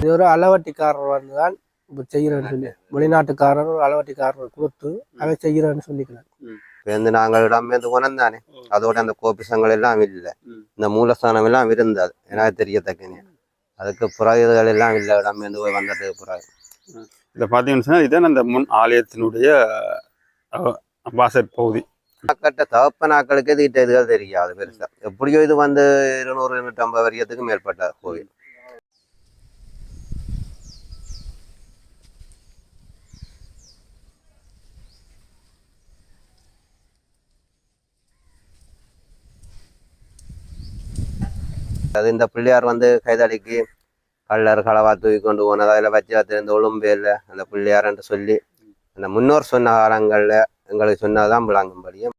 இது ஒரு அளவட்டிக்காரர் வந்து தான் இப்போ செய்கிறேன்னு சொல்லி வெளிநாட்டுக்காரர் ஒரு அளவட்டிக்காரர் கொடுத்து அதை செய்கிறேன்னு சொல்லிக்கிறார். வந்து நாங்கள் இடம்பெயர்ந்து போனோம் தானே, அதோட அந்த கோபிசங்கள் எல்லாம் இல்லை, இந்த மூலஸ்தானம் எல்லாம் இருந்தது எனக்கு தெரியத்தக்கனே. அதுக்கு புறாயுகள் எல்லாம் இல்லை இடம்பெயர்ந்து போய் வந்ததுக்கு பிறகு. இதை பார்த்தீங்கன்னு சொன்னால் இதுதான் அந்த முன் ஆலயத்தினுடைய வாசற் பகுதி. கட்ட தகப்பனாக்களுக்கு இது இதுகள் தெரியாது பெருசா. எப்படியோ இது வந்து 200-250 வருஷத்துக்கு மேற்பட்ட கோவில். அது இந்த பிள்ளையார் வந்து கைதடிக்கு கள்ளர் களவா தூக்கி கொண்டு போனது, அதில் வச்சு இந்த ஒழும்பேல அந்த பிள்ளையார்ன்னு சொல்லி அந்த முன்னோர் சொன்ன காலங்களில் எங்களுக்கு சொன்னதான் விளங்கும்படியும்.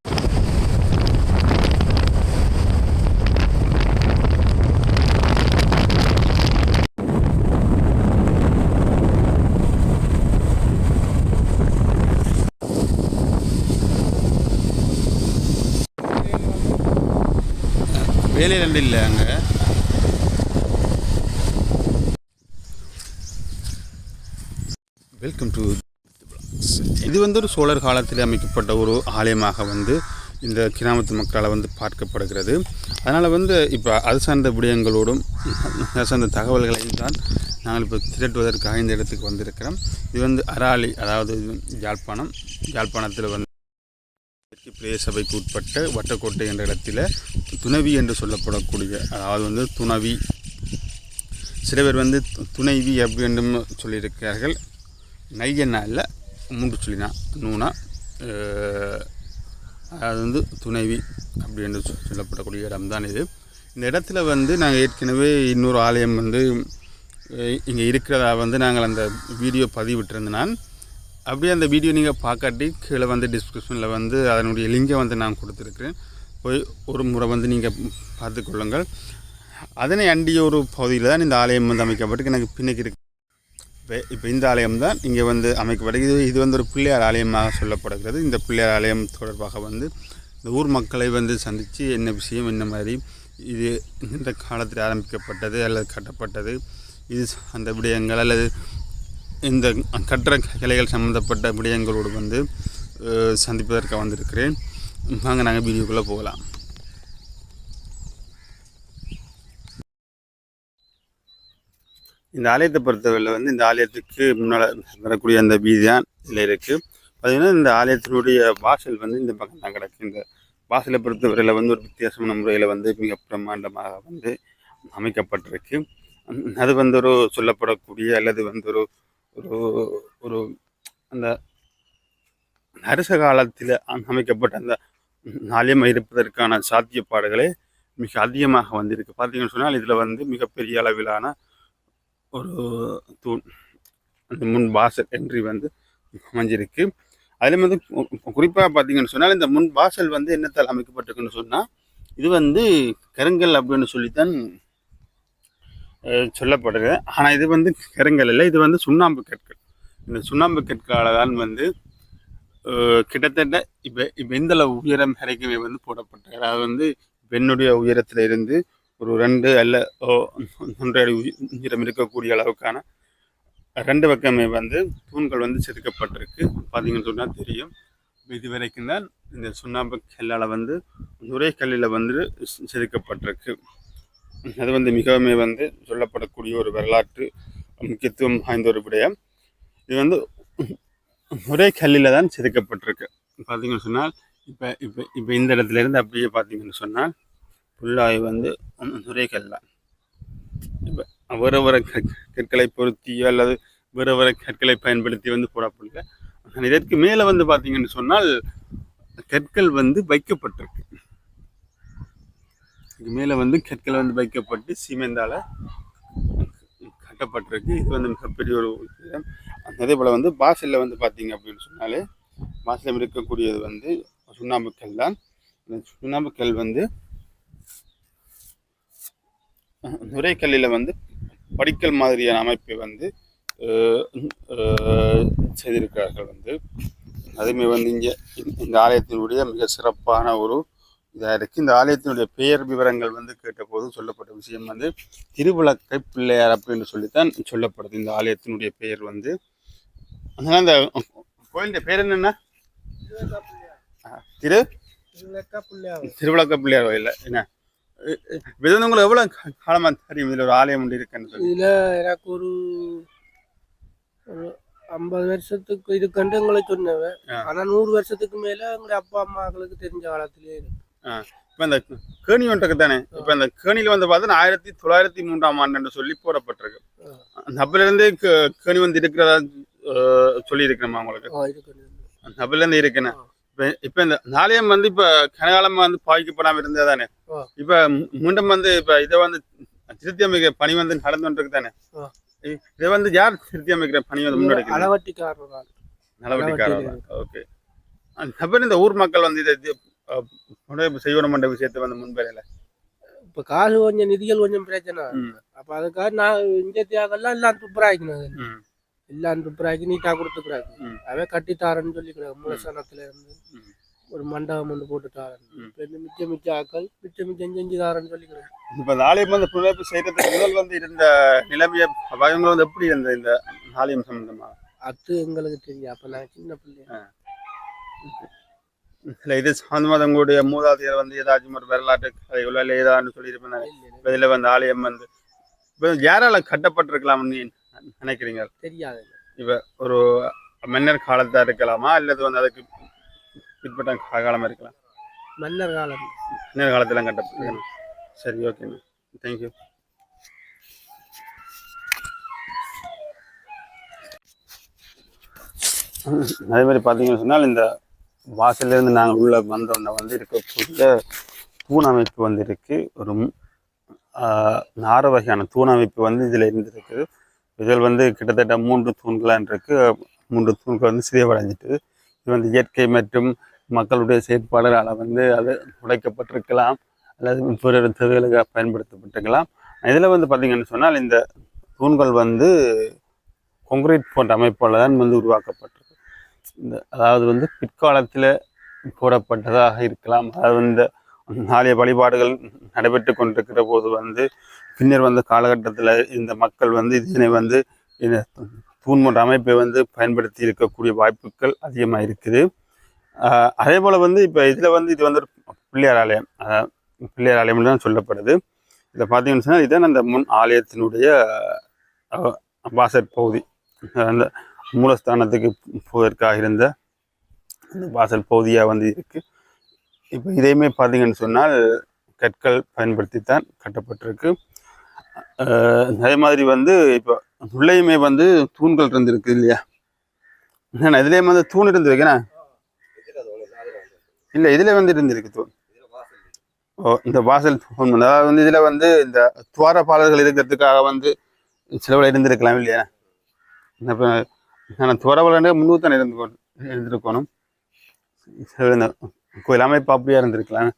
வேலை ரெண்டு இல்லை அங்கே. Welcome to. இது வந்து ஒரு சோழர் காலத்தில் அமைக்கப்பட்ட ஒரு ஆலயமாக வந்து இந்த கிராமத்து மக்களால் வந்து பார்க்கப்படுகிறது. அதனால் வந்து இப்போ அது சார்ந்த விடயங்களோடும் அது சார்ந்த தகவல்களையும் தான் நாங்கள் இப்போ திரட்டுவதற்காக இந்த இடத்துக்கு வந்திருக்கிறோம். இது வந்து அராலி, அதாவது யாழ்ப்பாணத்தில் வந்து பிரதேச சபைக்கு உட்பட்ட வட்டக்கோட்டை என்ற இடத்துல துணவி என்று சொல்லப்படக்கூடிய, அதாவது வந்து துணவி, சில பேர் வந்து துணைவி அப்படி என்றும் சொல்லியிருக்கிறார்கள். நையன்னா இல்லை, 3 சொல்லினா நூனா, அது வந்து துணைவி அப்படி என்று சொல்லப்படக்கூடிய இடம்தான் இது. இந்த இடத்துல வந்து நாங்கள் ஏற்கனவே இன்னொரு ஆலயம் வந்து இங்கே இருக்கிறதா வந்து நாங்கள் அந்த வீடியோ பதிவிட்டிருந்தேன். அப்படியே அந்த வீடியோ நீங்கள் பார்க்காட்டி கீழே வந்து டிஸ்கிரிப்ஷனில் வந்து அதனுடைய லிங்கை வந்து நான் கொடுத்துருக்குறேன். போய் ஒரு முறை வந்து நீங்கள் பார்த்துக்கொள்ளுங்கள். அதனை அண்டிய ஒரு பகுதியில் தான் இந்த ஆலயம் வந்து அமைக்கப்பட்டு எனக்கு பின்னுக்கு இருக்கு. இப்போ இந்த ஆலயம் தான் இங்கே வந்து அமைக்கப்படுகிறது. இது வந்து ஒரு பிள்ளையார் ஆலயமாக சொல்லப்படுகிறது. இந்த பிள்ளையார் ஆலயம் தொடர்பாக வந்து இந்த ஊர் மக்களை வந்து சந்தித்து என்ன விஷயம், என்ன மாதிரி இது இந்த காலத்தில் ஆரம்பிக்கப்பட்டது அல்லது கட்டப்பட்டது, இது அந்த விடயங்கள் அல்லது இந்த கட்டுற கலைகள் சம்மந்தப்பட்ட விடயங்களோடு வந்து சந்திப்பதற்காக வந்திருக்கிறேன். வாங்க நாங்கள் வீடியோக்குள்ளே போகலாம். இந்த ஆலயத்தை பொறுத்தவரையில் வந்து இந்த ஆலயத்துக்கு முன்னால் வரக்கூடிய அந்த வீதி தான் இதில் இருக்குது. பார்த்திங்கன்னா இந்த ஆலயத்தினுடைய வாசல் வந்து இந்த பக்கம் தான் கிடக்கு. இந்த வாசலை பொறுத்தவரையில் வந்து ஒரு வித்தியாசமான முறையில் வந்து மிக பிரம்மாண்டமாக வந்து அமைக்கப்பட்டிருக்கு. அது வந்து ஒரு சொல்லப்படக்கூடிய அல்லது வந்து ஒரு ஒரு ஒரு அந்த அரச காலத்தில் அமைக்கப்பட்ட அந்த ஆலயம் இருப்பதற்கான சாத்தியப்பாடுகளே மிக அதிகமாக வந்திருக்கு. பார்த்தீங்கன்னு சொன்னால் இதில் வந்து மிகப்பெரிய அளவிலான ஒரு தூண் அந்த முன் வாசல் என்ட்ரி வந்து அமைஞ்சிருக்கு. அதில் வந்து குறிப்பாக பார்த்தீங்கன்னு சொன்னால் இந்த முன் வாசல் வந்து என்னத்தால் அமைக்கப்பட்டிருக்குன்னு சொன்னால் இது வந்து கருங்கல் அப்படின்னு சொல்லித்தான் சொல்லப்படுது. ஆனால் இது வந்து கருங்கல் இல்லை, இது வந்து சுண்ணாம்பு கற்கள். இந்த சுண்ணாம்பு கற்களால் தான் வந்து கிட்டத்தட்ட இப்போ இந்தளவு உயரம் வரைக்குமே வந்து போடப்பட்டது. அதாவது வந்து பெண்ணுடைய உயரத்தில் இருந்து ஒரு 2 அல்ல 1.5 அடி உயரம் இருக்கக்கூடிய அளவுக்கான 2 பக்கமே வந்து தூண்கள் வந்து செதுக்கப்பட்டிருக்கு. பார்த்தீங்கன்னு சொன்னால் தெரியும். இது வரைக்கும் தான் இந்த சுண்ணாம்பு கல்லால் வந்து நுரை கல்லில் வந்து செதுக்கப்பட்டிருக்கு. அது வந்து மிகவும் வந்து சொல்லப்படக்கூடிய ஒரு வரலாற்று முக்கியத்துவம் வாய்ந்த ஒரு விடயம். இது வந்து ஒரே கல்லில் தான் செதுக்கப்பட்டிருக்கு. பார்த்தீங்கன்னு சொன்னால் இப்போ இப்போ இப்போ இந்த இடத்துலேருந்து அப்படியே பார்த்தீங்கன்னு சொன்னால் ஃபுல்லாக வந்து ஒரே கல் தான். இப்போ வேறு வேறு கற்களை பொருத்தியோ அல்லது வேறு வேறு கற்களை பயன்படுத்தி வந்து போடப்படல. இதற்கு மேலே வந்து பார்த்தீங்கன்னு சொன்னால் கற்கள் வந்து வைக்கப்பட்டிருக்கு. இதுக்கு மேலே வந்து கற்களை வந்து வைக்கப்பட்டு சிமெண்டால் கட்டப்பட்டிருக்கு. இது வந்து மிகப்பெரிய ஒரு விஷயம். அதே போல் வந்து வாசலில் வந்து பார்த்தீங்க அப்படின்னு சொன்னாலே வாசலில் இருக்கக்கூடியது வந்து சுண்ணாம்பு கல் தான். இந்த சுண்ணாம்பு கல் வந்து நுரைக்கல்லில் வந்து படிக்கல் மாதிரியான அமைப்பை வந்து செய்திருக்கிறார்கள். வந்து அதுவுமே வந்து இங்கே இந்த ஆலயத்தினுடைய மிக சிறப்பான ஒரு இதாக இருக்குது. இந்த ஆலயத்தினுடைய பெயர் விவரங்கள் வந்து கேட்டபோது சொல்லப்பட்ட விஷயம் வந்து திருவிளக்கை பிள்ளையார் அப்படின்னு சொல்லித்தான் சொல்லப்படுது. இந்த ஆலயத்தினுடைய பெயர் வந்து அதனால அந்த கோயிலுடைய பேர் என்னென்னா திருவிளக்க பிள்ளையார் கோயில். என்ன இது வந்து உங்களுக்கு எவ்வளோ காலமாக தெரியும் இதில் ஒரு ஆலயம் ஒன்று இருக்குன்னு சொல்லி? இதில் எனக்கு ஒரு 50 வருஷத்துக்கு இருக்குன்ட்டு எங்களை சொன்னவன். ஆனால் 100 வருஷத்துக்கு மேலே எங்களுடைய அப்பா அம்மாக்களுக்கு தெரிஞ்ச காலத்திலேயே இருக்கு. இப்போ இந்த கேணி ஒன்றுக்கு தானே, இப்போ இந்த கேணியில் வந்து பார்த்தீங்கன்னா 1903ஆம் ஆண்டு சொல்லி போடப்பட்டிருக்கு. அந்த அப்பலேருந்தே கேணி வந்து இருக்கிறதா சொல்லி இருக்கிறோமா உங்களுக்கு? அந்த அப்பலேருந்து இருக்குண்ணே. இப்போ இந்த ஆலயம் வந்து இப்போ கனகாலமாக வந்து பாதிக்கப்படாமல் இருந்தது தானே. இப்போ மீண்டும் வந்து இப்போ இதை வந்து திருத்தி அமைக்கிற பணி வந்து நடந்து கொண்டிருக்கு தானே. இதை வந்து யார் திருத்தி அமைக்கிற பணி வந்து முன்னெடுக்க? நலவட்டிக்காரர். ஓகே. அப்புறம் இந்த ஊர் மக்கள் வந்து இதை செய்யணும் என்ற விஷயத்தை வந்து முன்பேறல. இப்போ காசு கொஞ்சம் நிதிகள் கொஞ்சம் பிரச்சனை. அப்போ அதுக்காக நான் இந்த தியாகெல்லாம் எல்லாம் துப்புராக்கணும். எல்லாம் துப்புராக்கி நீட்டாக கொடுத்துக்கிறாங்க. அவன் கட்டித்தாரன்னு சொல்லிக்கிறாங்க. மூலஸ்தானத்துல இருந்து ஒரு மண்டபம் ஒன்று போட்டுட்டாரன். மிச்ச ஆக்கள் மிச்சம் செஞ்சு தாரன்னு சொல்லிக்கிறாங்க. இப்போ இந்த ஆலயம் வந்து புனரமைப்பு செய்யறதுக்கு முதல் வந்து இருந்த நிலைமையை பயங்கள் வந்து எப்படி இருந்த இந்த ஆலயம் சம்பந்தமா? அது எங்களுக்கு தெரியும். அப்போ நான் சின்ன பிள்ளையா. இல்லை இது சம்பந்தமாக உங்களுடைய மூதாதையர் வந்து ஏதாச்சும் ஒரு வரலாற்று கதைகளோ இல்லை ஏதான்னு சொல்லியிருப்பேன். இதில் வந்து ஆலயம் வந்து இப்போ யாரால கட்டப்பட்டிருக்கலாம்னு நினைக்கிறீங்க? தெரியாது. இப்போ ஒரு மன்னர் காலத்தா இருக்கலாமா அல்லது வந்து அதுக்கு பிற்பட்ட காலமாக இருக்கலாம்? மன்னர் காலத்துல கட்டப்பட்டிருக்கணும். சரி, ஓகேண்ணா, தேங்க்யூ. அதே மாதிரி பார்த்தீங்கன்னு சொன்னால் இந்த வாசல்லேருந்து நாங்கள் உள்ள வந்தோம்னா வந்து இருக்கக்கூடிய தூண் அமைப்பு வந்து இருக்குது. ஒரு 6 வகையான தூண் அமைப்பு வந்து இதில் இருந்துருக்குது. இதில் வந்து கிட்டத்தட்ட 3 தூண்களான் இருக்குது. 3 தூண்கள் வந்து சிதைவடைஞ்சிட்டு இது வந்து இயற்கை மற்றும் மக்களுடைய செயற்பாடுகளால் வந்து அது உடைக்கப்பட்டிருக்கலாம் அல்லது பிற தேவைகளுக்காக பயன்படுத்தப்பட்டிருக்கலாம். இதில் வந்து பார்த்திங்கன்னு சொன்னால் இந்த தூண்கள் வந்து கான்கிரீட் போன்ற அமைப்பால் தான் வந்து உருவாக்கப்பட்டிருக்கு. அதாவது வந்து பிற்காலத்தில் போடப்பட்டதாக இருக்கலாம். அதாவது இந்த ஆலய வழிபாடுகள் நடைபெற்று கொண்டிருக்கிற போது வந்து பின்னர் வந்த காலகட்டத்தில் இந்த மக்கள் வந்து இதனை வந்து இந்த தூண் போன்ற அமைப்பை வந்து பயன்படுத்தி இருக்கக்கூடிய வாய்ப்புகள் அதிகமாக இருக்குது. அதே போல் வந்து இப்போ இதில் வந்து இது வந்து ஒரு பிள்ளையார் ஆலயம், பிள்ளையார் ஆலயம்னு தான் சொல்லப்படுது. இதை பார்த்தீங்கன்னு சொன்னால் இதுதான் அந்த முன் ஆலயத்தினுடைய வாசற் பகுதி. அந்த மூலஸ்தானத்துக்கு போவதற்காக இருந்த அந்த வாசல் பகுதியாக வந்து இருக்குது. இப்போ இதையுமே பார்த்தீங்கன்னு சொன்னால் கற்கள் பயன்படுத்தித்தான் கட்டப்பட்டிருக்கு. அதே மாதிரி வந்து இப்போ உள்ளேயுமே வந்து தூண்கள் இருந்துருக்கு இல்லையா? ஏன்னா இதுலேயே வந்து தூண் இருந்துருக்குண்ணா? இல்லை, இதில் வந்து இருந்திருக்கு தூண். இந்த வாசல் தூண் அதாவது வந்து இதில் வந்து இந்த துவாரபாலர்கள் இருக்கிறதுக்காக வந்து சிலவில் இருந்திருக்கலாம் இல்லையா? இப்போ நான் துவாரபாலர் முன்னூறு தானே இருந்திருக்கணும். இந்த கோயில் அமைப்பு அப்படியா இருந்திருக்கலாம்.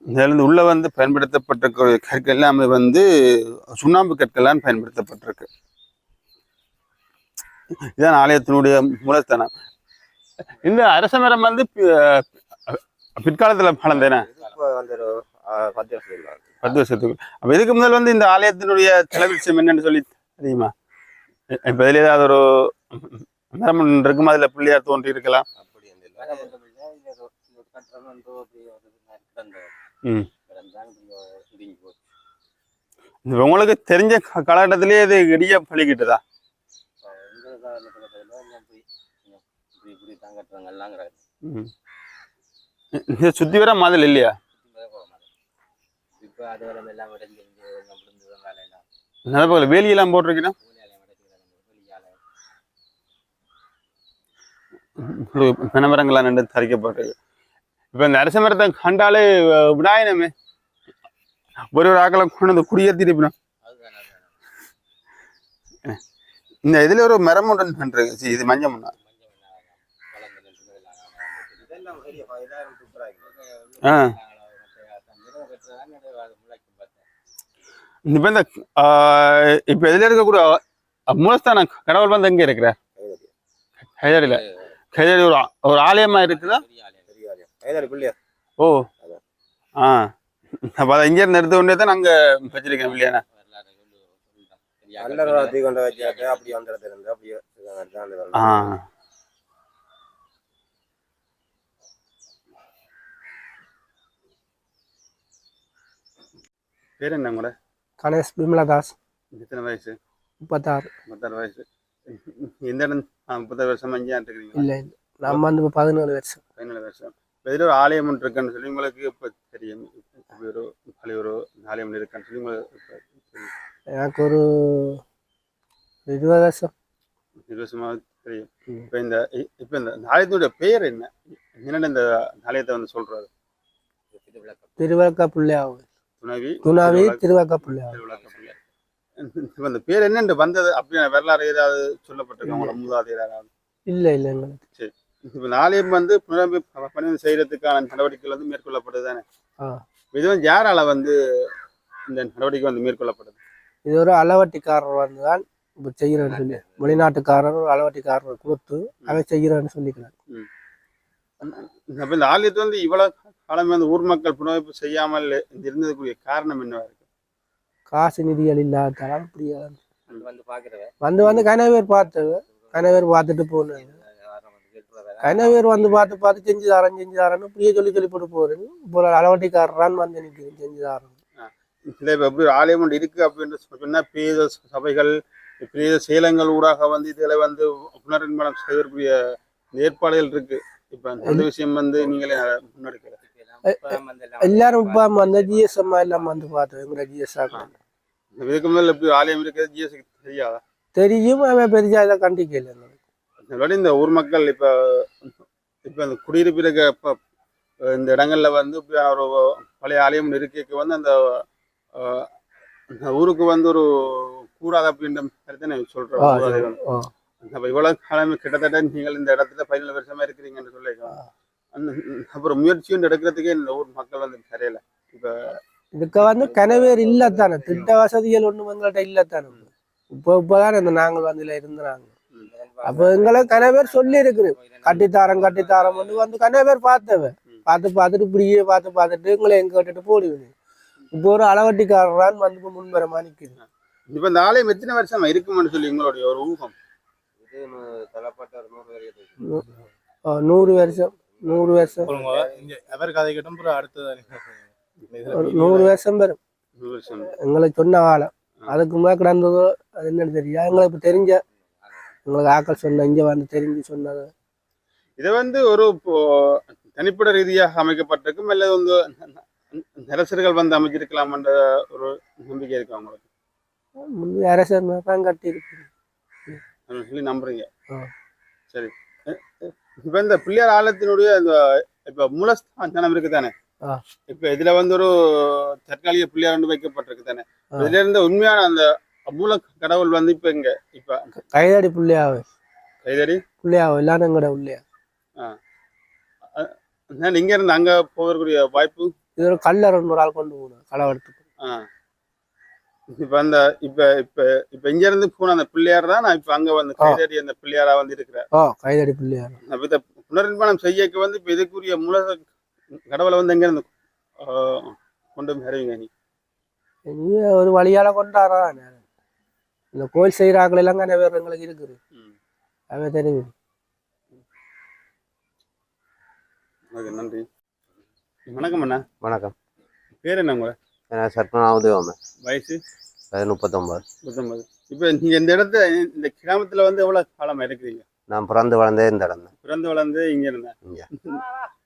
இதிலிருந்து உள்ள வந்து பயன்படுத்தப்பட்ட கற்கள் எல்லாமே வந்து சுண்ணாம்பு கற்கள்லாம் பயன்படுத்தப்பட்டிருக்கு. இதுதான் ஆலயத்தினுடைய மூலஸ்தானம். இந்த அரச மரம் வந்து பிற்காலத்தில் வளர்ந்தேனா? 10 வருஷத்துக்கு. அப்போ இதுக்கு முதல் வந்து இந்த ஆலயத்தினுடைய செலவிஷயம் என்னன்னு சொல்லி தெரியுமா? இப்போ இதில் ஏதாவது ஒரு மரம் இருக்கும், அதில் பிள்ளையார் தோன்றி இருக்கலாம். உங்களுக்கு தெரிஞ்ச காலகட்டத்திலேயே இது இடிய பழிக்கிட்டுதா? சுத்தி வர மாதிரி இல்லையா? வேலியெல்லாம் போட்டிருக்கீங்கன்னா மரங்கள்லாம் நின்று தரிக்கப்பட்டிருக்கு. இப்ப இந்த அரச மரத்தை கண்டாலே விடாயனமே ஒரு ஆக்களை கொண்டு வந்து குடியேற்றிருப்பினோம். இந்த இதுல ஒரு மரம் ஒன்று இது மஞ்சள் முன்னா. இப்ப இதுல இருக்கக்கூடிய மூலஸ்தான கடவுள் வந்து எங்க இருக்கிறார்? ஹைதரில. கைதடி ஒரு ஆலயமா இருக்குதா? ஓ ஆ அப்போ அதை இங்கே இருந்து எடுத்த உடனே தான் நாங்கள் வச்சிருக்கேன் இல்லையாண்ணா? ஆ பேர் என்ன கூட? கணேஷ் விமலதாஸ். எத்தனை வயசு? 36. 36 வயசு. எந்த இடம்? 36 வருஷமா இங்கே இருக்கிறீங்க? இல்லை இல்லை, நம்ம வந்து 17 வருஷம். 17 வருஷம். இதில் ஒரு ஆலயம் ஒன்று இருக்குன்னு சொல்லி உங்களுக்கு இப்போ தெரியும். ஒரு பழைய ஒரு ஆலயம் இருக்குன்னு சொல்லி உங்களுக்கு எனக்கு ஒரு 20 வருஷம். 20 வருஷமாக தெரியும். இப்போ இந்த ஆலயத்துடைய பெயர் என்ன? என்னென்ன இந்த ஆலயத்தை வந்து சொல்றாரு? திருவிளக்க பிள்ளையாவும். துணவி திருவிளக்க பிள்ளையாவும். இப்போ இந்த பேர் என்னென்று வந்தது அப்படின்னு வரலாறு ஏதாவது சொல்லப்பட்டிருக்கு உங்களோட மூதாதையராக? இல்லை இல்லை எங்களுக்கு. சரி, இப்போ இந்த ஆலயம் வந்து புனரமைப்பு செய்யறதுக்கான நடவடிக்கைகள் வந்து மேற்கொள்ளப்படுது தானே? இது வந்து யாரால வந்து இந்த நடவடிக்கை வந்து மேற்கொள்ளப்படுது? இது ஒரு அளவட்டிக்காரர் வந்து தான் இப்போ செய்கிறேன்னு சொல்லி, வெளிநாட்டுக்காரர் ஒரு அளவட்டிக்காரர் கொடுத்து அதை செய்கிறேன்னு சொல்லிக்கிறார். அப்போ இந்த ஆலயத்தை வந்து இவ்வளவு காலம் வந்து ஊர் மக்கள் புனரமைப்பு செய்யாமல் இருந்ததுக்குரிய காரணம் என்னவா இருக்கு? காசு நிதிகள் இல்லாதாலும் இப்படியா வந்து கனவேர் பார்த்தவ, கனவேர் பார்த்துட்டு போனேன். கனவேர் வந்து பார்த்து செஞ்சு தரேன்னு இப்படியே சொல்லி போட்டு போறேன். இப்போ அளவட்டிக்காரரான்னு வந்து நிற்கிறேன் செஞ்சு தரேன். இல்லை இப்போ எப்படி ஆலயம் ஒன்று இருக்கு அப்படின்னு சொன்னா பிரேத சபைகள் பிரேத சேலங்கள் ஊடாக வந்து இதில் வந்து புனர்நிர்மாணம் செய்வதற்குரிய ஏற்பாடுகள் இருக்கு. இப்போ அந்த விஷயம் வந்து நீங்களே முன்னெடுக்கிற எல்லாரும் இப்போ வந்து ஜிஎஸ்எம் எல்லாம் வந்து பார்த்தோம். எங்களோட ஜிஎஸ்ஆ இதுக்கு மேலே எப்படி ஆலயம் இருக்கிறது ஜிஎஸ் தெரியாதா? தெரியும், அவன் பெரியா இதை கண்டிக்கல. இந்த ஊர் மக்கள் இப்போ இந்த குடியிருப்பிற்கு இப்போ இந்த இடங்கள்ல வந்து ஒரு பழைய ஆலயம் இருக்க வந்து அந்த ஊருக்கு வந்து ஒரு கூடாது அப்படின்ற மாதிரி சொல்றேன். அப்ப இவ்வளவு காலம் கிட்டத்தட்ட நீங்கள் இந்த இடத்துல 17 வருஷமா இருக்கிறீங்கன்னு சொல்லிக்கலாம். அப்புறம் முயற்சியும் எடுக்கிறதுக்கே இந்த ஊர் மக்கள் வந்து தெரியல. இப்ப இதுக்கு வந்து கனவேர் இல்லத்தானே, திட்ட வசதிகள் ஒண்ணும் எங்கள்கிட்ட இல்லத்தானே. இப்பதான் இந்த நாங்கள் வந்து இருந்தாங்க. அப்ப எங்களை கனவேர் சொல்லி இருக்குது, கட்டித்தாரம் வந்து கனவேர் பார்த்துட்டு இப்படியே பார்த்துட்டு எங்களை எங்க கட்டிட்டு போடுவீங்க. இப்போ ஒரு அளவட்டிக்காரரான் வந்து முன்வரமா நிக்குது. இப்ப இந்த ஆலயம் எத்தனை வருஷமா இருக்கும்னு சொல்லி உங்களுடைய ஒரு ஊகம்? 100 வருஷம். 100 வருஷம். 100 வருஷம் வரும் எங்களுக்கு சொன்ன காலம். அதுக்கு மேலே கிடந்ததோ அது என்னன்னு தெரியும். எங்களுக்கு இப்ப தெரிஞ்ச எங்களுக்கு ஆக்கள் சொன்ன இங்க வந்து தெரிஞ்சு சொன்னது. இதை வந்து ஒரு தனிப்பட ரீதியாக அமைக்கப்பட்டிருக்கும், அல்லது வந்து அரசர்கள் வந்து அமைச்சிருக்கலாம் என்ற ஒரு நம்பிக்கை இருக்கு அவங்களுக்கு? அரசர் தான் கட்டி இருக்கு சொல்லி நம்புறீங்க? சரி, இப்ப இந்த பிள்ளையார் ஆலயத்தினுடைய இந்த இப்ப மூலஸ்தானம் இருக்கு தானே, இப்ப இதுல வந்து ஒரு தற்காலிக பிள்ளையார் வந்து வைக்கப்பட்டிருக்கு தானே, இதுல இருந்த உண்மையான அந்த மூல கடவுள் வந்து இப்ப இங்க இப்ப கைதடி பிள்ளையாவே எல்லாரும் எங்கட உள்ளையா இங்க இருந்து அங்க போகக்கூடிய வாய்ப்பு? இது ஒரு கல்லர் ஒரு ஆள் கொண்டு போகணும் களவெடுத்துக்கு. இப்ப அந்த இப்ப இப்ப இப்ப இங்க இருந்து போன அந்த பிள்ளையார் தான் நான் இப்ப அங்க வந்து கைதடி அந்த பிள்ளையாரா வந்து இருக்கிறேன். கைதடி பிள்ளையார். அப்ப இத புனர்நிர்மாணம் செய்யக்கு வந்து இப்ப இதுக்குரிய மூல கடவுளை வந்து எங்க இருந்து கொண்டு வருவீங்க? நீ ஒரு வழியால கொண்டாடுறா. இந்த கோயில் செய்யறாக்கள் எல்லாம் வேற எங்களுக்கு இருக்குது, அவே தெரியும். நன்றி. வணக்கம் அண்ணா. வணக்கம். பேர் என்ன உங்க? சர்ப்பனாவது. வயசு 39. இப்ப நீங்க இந்த இடத்துல இந்த கிராமத்துல வந்து எவ்வளவு காலமா இருக்கிறீங்க? நான் பிறந்து வளர்ந்தே இந்த இடம் தான். பிறந்து வளர்ந்து இங்க இருந்தேன்.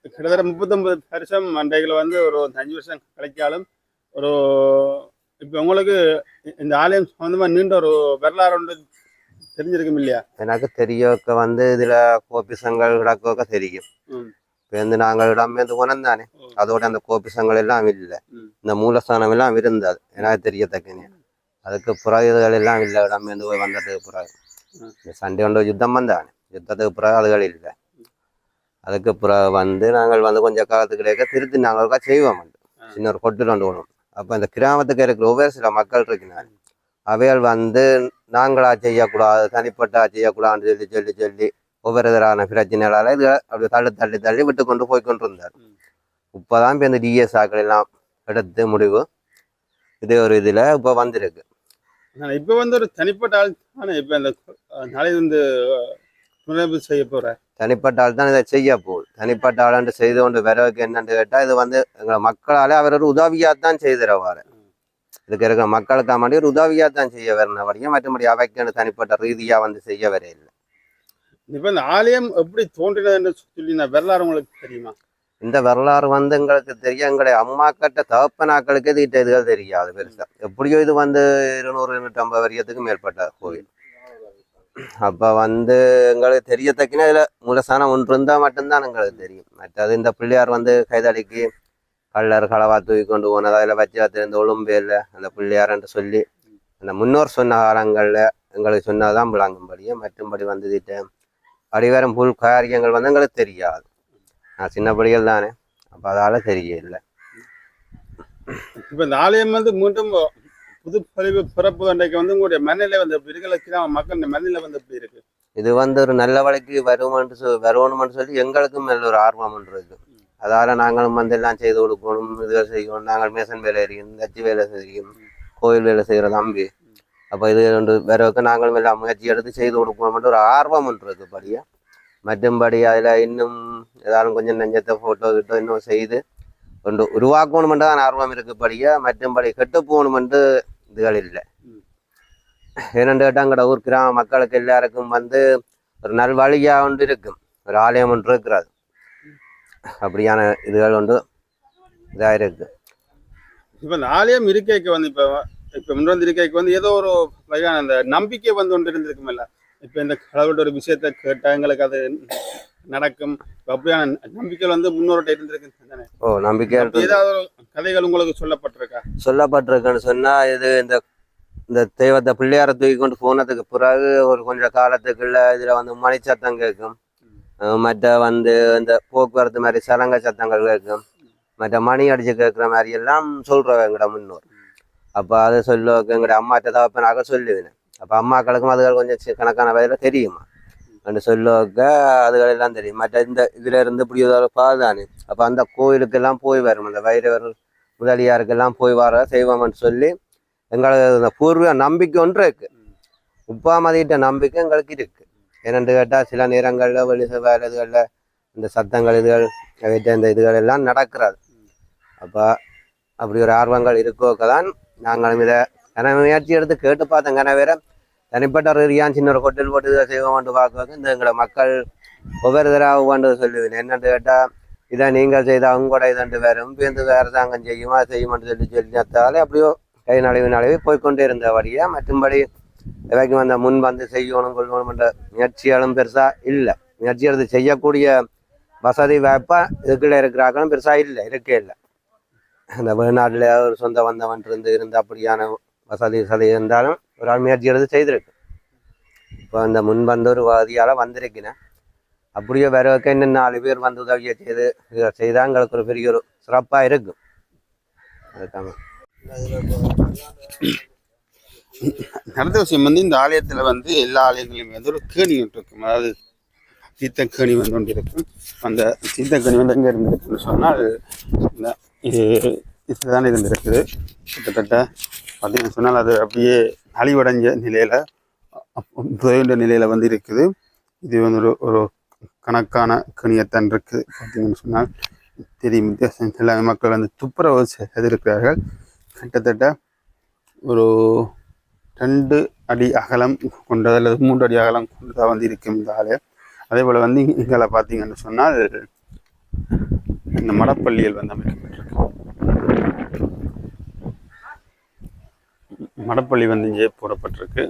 கிட்டத்தட்ட 39 வருஷம் அண்டைகளை வந்து ஒரு 5 வருஷம் கிடைக்காலும் ஒரு இப்ப உங்களுக்கு இந்த ஆலயம் சம்பந்தமா நீண்ட ஒரு வரலாறு ஒன்று தெரிஞ்சிருக்கும் இல்லையா? எனக்கு தெரியக்க வந்து இதுல கோபிசங்கள் கிடக்க தெரியும். இப்போ வந்து நாங்கள் இடம்பெயர்ந்து போனோம் தானே, அதோட அந்த கோபிசங்கள் எல்லாம் இல்லை, இந்த மூலஸ்தானம் எல்லாம் இருந்தது எனக்கு தெரியத்தக்கனே. அதுக்கு புறாதுகள் எல்லாம் இல்லை, இடம்பெயர்ந்து போய் வந்ததுக்கு பிறகு இந்த சண்டை கொண்டு யுத்தம் வந்தானே, யுத்தத்துக்கு பிறகு அதுகள் இல்லை. அதுக்கு பிறகு வந்து நாங்கள் வந்து கொஞ்சம் காலத்துக்கு கிடைக்க திருத்தி நாங்களுக்கா செய்வோம், சின்ன ஒரு கொட்டு கொண்டு போகணும். அப்போ இந்த கிராமத்துக்கு இருக்கிற ஒவ்வொரு சில மக்கள் இருக்கிறாங்க, அவைகள் வந்து நாங்களா செய்யக்கூடாது, தனிப்பட்டா செய்யக்கூடாதுன்னு சொல்லி ஒவ்வொரு தரான பிரச்சனைகளால் இது அப்படி தள்ளி தள்ளி விட்டு கொண்டு போய் கொண்டு இருந்தார். இப்போதான் இப்போ இந்த டிஎஸ் ஆக்கள் எல்லாம் எடுத்து முடிவு இதே ஒரு இதில் இப்போ வந்திருக்கு. இப்போ வந்து ஒரு தனிப்பட்ட ஆள் தானே இப்போ இந்த நாளை வந்து செய்ய போகிறார். தனிப்பட்ட ஆள் தான் இதை செய்ய போகுது. தனிப்பட்ட ஆளாண்டு செய்து கொண்டு வரவுக்கு என்னன்னு கேட்டால் இது வந்து எங்களை மக்களால் அவர் ஒரு உதவியாக தான் செய்திருவார். இதுக்கு இருக்கிற மக்களுக்காக வேண்டி ஒரு உதவியாக தான் செய்ய வரணும்படியும் மற்றபடி அவைக்கு தனிப்பட்ட ரீதியாக வந்து செய்ய வர இல்லை. இப்போ இந்த ஆலயம் எப்படி தோன்றினதுன்னு சொல்லி நான் வரலாறு உங்களுக்கு தெரியுமா? இந்த வரலாறு வந்து எங்களுக்கு தெரியும். எங்களுடைய அம்மாக்கிட்ட தகப்பனாக்களுக்கு இதுகள் தெரியாது பெருசா. எப்படியோ இது வந்து 200-250 வருஷத்துக்கு மேற்பட்ட கோவில். அப்போ வந்து எங்களுக்கு தெரியத்தக்கினா இதில் முழுசான ஒன்று இருந்தால் மட்டும்தான் எங்களுக்கு தெரியும். மற்றது இந்த பிள்ளையார் வந்து கைதடிக்கு கள்ளர் களவா தூக்கி கொண்டு போனது அதில் வச்சு இந்த ஒழும்பேல அந்த பிள்ளையார்ன்ட்டு சொல்லி அந்த முன்னோர் சொன்ன காலங்களில் எங்களுக்கு சொன்னதான் விளங்கும்படியும் மற்றும்படி வந்துட்டு அடிவரம் புல் காரியங்கள் வந்து எங்களுக்கு தெரியாது. நான் சின்னபடிகள் தானே, அப்போ அதால் தெரியல. இப்போ இந்த ஆலயம் வந்து மீண்டும் புது பதிவு பிறப்பு அன்றைக்கு வந்து உங்களுடைய மண்ணில வந்து எப்படி இருக்கு, மக்கள் மண்ணில வந்து எப்படி இருக்கு? இது வந்து ஒரு நல்ல வழிக்கு வரணும்னு சொல்லி எங்களுக்கும் நல்ல ஒரு ஆர்வம் இருக்கு. அதால் நாங்களும் வந்து எல்லாம் செய்து கொடுக்கணும், இதுகள் செய்யணும். நாங்கள் மேசன் வேலை செய்யும், தச்சு வேலை செய்யும், கோயில் வேலை செய்கிற தம்பி. அப்போ இது ஒன்று வரவுக்கு நாங்களும் எல்லாம் முயற்சி எடுத்து செய்து கொடுக்கணும்னு ஒரு ஆர்வம் இருக்குபடியா. மற்றும்படி அதில் இன்னும் ஏதாவது கொஞ்சம் நெஞ்சத்தை ஃபோட்டோ கிட்டோ இன்னும் செய்து கொண்டு உருவாக்கணுமென்று தான் ஆர்வம் இருக்குபடியா. மற்றும்படி கெட்டு போகணுமென்று இதுகள் இல்லை. ஏனென்று கேட்டால் அங்கட ஊர் கிராம மக்களுக்கு எல்லாருக்கும் வந்து ஒரு நல்வழியாக ஒன்று இருக்கும், ஒரு ஆலயம் ஒன்று இருக்கிறது. அப்படியான இதுகள் ஒன்று இதாக இருக்கு. இப்போ இந்த ஆலயம் இருக்கைக்கு வந்து இப்போ முன்வந்து இருக்கைக்கு வந்து ஏதோ ஒரு வகையான அந்த நம்பிக்கை வந்து ஒன்று இருந்திருக்குமில்ல. இப்போ இந்த கடவுள்கிட்ட ஒரு விஷயத்த கேட்டால் எங்களுக்கு அது நடக்கும், அப்படியான நம்பிக்கை வந்து முன்னோர்கிட்ட இருந்திருக்கு தானே? ஓ, நம்பிக்கை. ஏதாவது ஒரு கதைகள் உங்களுக்கு சொல்லப்பட்டிருக்கா? சொல்லப்பட்டிருக்குன்னு சொன்னால் இது இந்த தெய்வத்தை பிள்ளையாரை தூக்கி கொண்டு போனதுக்கு பிறகு ஒரு கொஞ்சம் காலத்துக்குள்ள இதில் வந்து மணி சத்தம் கேட்கும். மற்ற வந்து இந்த போக்குவரத்து மாதிரி சலங்க சத்தங்கள் கேட்கும். மற்ற மணி அடிச்சு கேட்குற மாதிரி எல்லாம் சொல்கிறவங்க எங்கட முன்னோர். அப்போ அதை சொல்ல எங்கட அம்மாட்ட தகப்பனாக சொல்லுவேன். அப்போ அம்மாக்களுக்கும் அதுகள் கொஞ்சம் கணக்கான வயதில் தெரியுமா என்று சொல்லுவாக்க அதுகள் எல்லாம் தெரியும். மற்ற இந்த இதில் இருந்து இப்படி ஏதாவது பாதுதானே. அப்போ அந்த கோயிலுக்கெல்லாம் போய் வரும், அந்த வைரவர் முதலியாருக்கெல்லாம் போய் வர செய்வோம்னு சொல்லி எங்களுக்கு இந்த பூர்வ நம்பிக்கை ஒன்று இருக்கு. உப்பாமதிட்ட நம்பிக்கை எங்களுக்கு இருக்கு. ஏனென்று கேட்டால் சில நேரங்களில் வெளி வேலை இதுகளில் இந்த சத்தங்கள் இதுகள் இந்த இதுகள் எல்லாம் நடக்கிறது. அப்போ அப்படி ஒரு ஆர்வங்கள் இருக்கோக்கதான் நாங்களும் இதை முயற்சி எடுத்து கேட்டு பார்த்தோம். வேற தனிப்பட்ட ரீதியாக சின்ன ஒரு ஹோட்டல் போட்டு இதை செய்வோம்னு பார்க்க இந்த எங்களை மக்கள் ஒவ்வொரு தடவை சொல்லுவேன். என்னென்னு கேட்டால் இதை நீங்கள் செய்தால் அவங்க கூட இதண்டு வரும், பேருந்து அரசாங்கம் செய்யுமா செய்யுமான்னு சொல்லித்தாலே அப்படியோ கை நழுவி போய்கொண்டே இருந்தபடியாக. மற்றும்படி இவைக்கு வந்த முன் வந்து செய்யணும் கொள்ளணும்ன்ற முயற்சிகளும் பெருசாக இல்லை. முயற்சி எடுத்து செய்யக்கூடிய வசதி வாய்ப்பா இதுக்குள்ள இருக்கிறாங்களும் பெருசாக இருக்கே இல்லை. அந்த வெளிநாட்டில் ஒரு சொந்த வந்தவன் இருந்து அப்படியான வசதி இருந்தாலும் ஒரு ஆள் முயற்சி எடுத்து செய்திருக்கு. இப்போ அந்த முன் வந்த ஒரு வாதியால் வந்திருக்கிறேன். அப்படியே வரவுக்கு இன்னும் 4 பேர் வந்து உதவியை செய்தால் எங்களுக்கு ஒரு பெரிய ஒரு சிறப்பாக இருக்கும். அதுக்காக நடந்த விஷயம் வந்து இந்த ஆலயத்தில் வந்து எல்லா ஆலயங்களையுமே வந்து ஒரு கேணி ஒன்று இருக்கும். அதாவது தீர்த்தக்கேணி வந்து ஒன்று இருக்கும். அந்த தீர்த்தக்கேணி வந்து எங்கே இருந்திருக்குன்னு சொன்னால் இந்த இதுதான் இருந்திருக்குது. கிட்டத்தட்ட பார்த்தீங்கன்னு சொன்னால் அது அப்படியே நலிவடைஞ்ச நிலையில் புதையுண்ட நிலையில் வந்து இருக்குது. இது வந்து ஒரு கணக்கான கணியத்தான் இருக்குது. பார்த்தீங்கன்னு சொன்னால் தெரியும் வித்தியாசம். எல்லா மக்கள் வந்து துப்புரவு செய்திருக்கிறார்கள். கிட்டத்தட்ட ஒரு 2 அடி அகலம் கொண்டது அல்லது 3 அடி அகலம் கொண்டதாக வந்து இருக்கும் இந்த ஆலயம். அதே போல் வந்து இங்கே பார்த்தீங்கன்னு சொன்னால் இந்த மடப்பள்ளிகள் வந்து அமைக்கப்பட்டிருக்கு. மடப்பள்ளி வந்து இங்கே போடப்பட்டிருக்கு.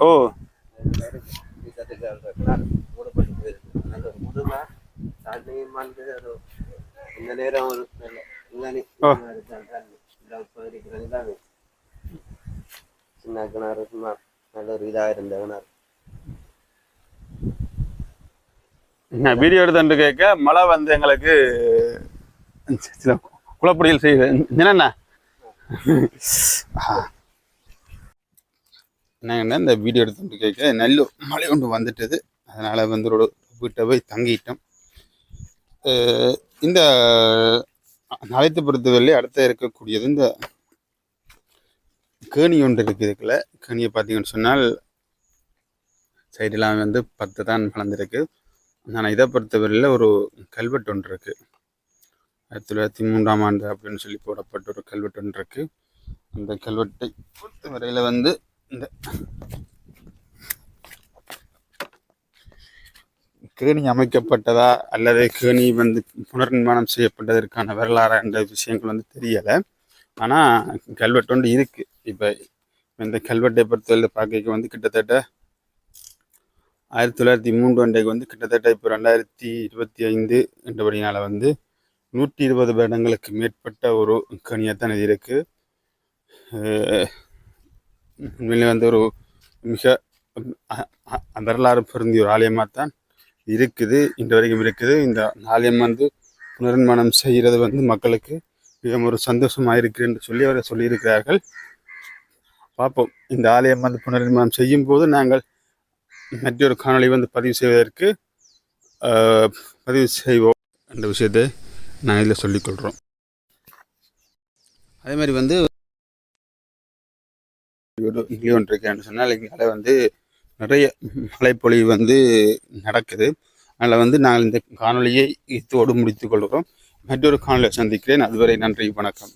ஓ, இந்த நேரம் ஒரு சின்ன கிணறு நல்ல ஒரு இதாக இருந்த கிணறு. நான் வீடியோ எடுத்துட்டு கேட்க மழை வந்து எங்களுக்கு சில குளப்படிகள் செய்யுது. என்னண்ணா என்னங்கன்னா இந்த வீடியோ எடுத்துட்டு கேட்க நல்ல மழை கொண்டு வந்துட்டது. அதனால் வந்து ஒரு வீட்டை போய் தங்கிட்டோம். இந்த நாளையத்தை பொறுத்தவரை அடுத்த இருக்கக்கூடியது இந்த கேணி ஒன்று இருக்குது. இதுக்குள்ள கேணியை பார்த்தீங்கன்னு சொன்னால் சைடெல்லாம் வந்து 10 தான் வளர்ந்துருக்கு. ஆனால் இதை பொறுத்தவரையில் ஒரு கல்வெட்டு ஒன்று இருக்குது. 1903ஆம் ஆண்டு அப்படின்னு சொல்லி போடப்பட்ட ஒரு கல்வெட்டு ஒன்று இருக்குது. அந்த கல்வெட்டை பொறுத்தவரையில் வந்து இந்த கேணி அமைக்கப்பட்டதா அல்லது கேணி வந்து புனர்நிர்மாணம் செய்யப்பட்டதற்கான வரலாறு என்ற விஷயங்கள் வந்து தெரியலை. ஆனால் கல்வெட்டு ஒன்று இருக்குது. இப்போ இந்த கல்வெட்டை பொறுத்தவரை பார்க்க வந்து கிட்டத்தட்ட 1903 அன்றைக்கு வந்து கிட்டத்தட்ட இப்போ 2025 என்றபடினால வந்து 120 வருடங்களுக்கு மேற்பட்ட ஒரு கனியத்தான் இது இருக்குது. உண்மையிலே வந்து ஒரு மிக வரலாறு பொருந்திய ஒரு ஆலயமாக தான் இருக்குது, இன்று வரைக்கும் இருக்குது. இந்த ஆலயம் வந்து புனர்நிர்மாணம் செய்கிறது வந்து மக்களுக்கு மிக ஒரு சந்தோஷமாக இருக்குது என்று சொல்லி அவரை சொல்லியிருக்கிறார்கள். பார்ப்போம், இந்த ஆலயம் வந்து புனர்நிர்மாணம் செய்யும் போது நாங்கள் மற்றொரு காணொளி வந்து பதிவு செய்வதற்கு பதிவு செய்வோம் என்ற விஷயத்தை நான் இதில் சொல்லிக்கொள்கிறோம். அதே மாதிரி வந்து இங்கே ஒன்று இருக்கேன்னு சொன்னால் இங்கே வந்து நிறைய மழைப்பொழிவு வந்து நடக்குது. அதில் வந்து நாங்கள் இந்த காணொலியை இத்தோடு முடித்துக் கொள்கிறோம். மற்றொரு காணொலியை சந்திக்கிறேன். அதுவரை நன்றி, வணக்கம்.